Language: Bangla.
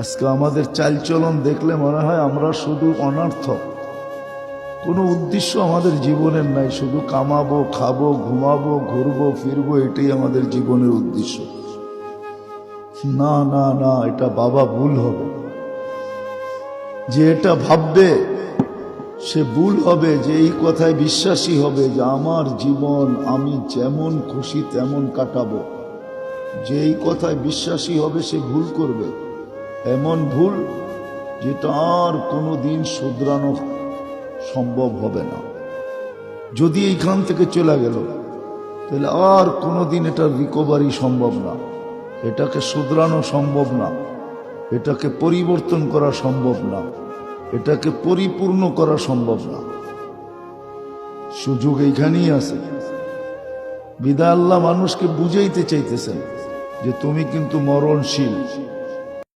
আজকে আমাদের চালচলন দেখলে মনে হয় আমরা শুধু অনর্থক, কোনো উদ্দেশ্য আমাদের জীবনের নাই, শুধু কামাবো, খাবো, ঘুমাবো, ঘুরবো, ফিরবো, এটাই আমাদের জীবনের উদ্দেশ্য। না না না, এটা বাবা ভুল হবে। যে এটা ভাববে সে ভুল হবে, যে এই কথায় বিশ্বাসী হবে যে আমার জীবন আমি যেমন খুশি তেমন কাটাবো, যে এই কথায় বিশ্বাসী হবে সে ভুল করবে, এমন ভুল যেটা আর কোনোদিন শুধরানো সম্ভব হবে না। যদি এইখান থেকে চলে গেল তাহলে আর কোনোদিন এটার রিকভারি সম্ভব না, এটাকে শুধরানো সম্ভব না, এটাকে পরিবর্তন করা সম্ভব না, এটাকে পরিপূর্ণ করা সম্ভব না। সুযোগ এইখানেই আছে। বিধায় আল্লাহ মানুষকে বুঝাইতে চাইতেছেন যে তুমি কিন্তু মরণশীল।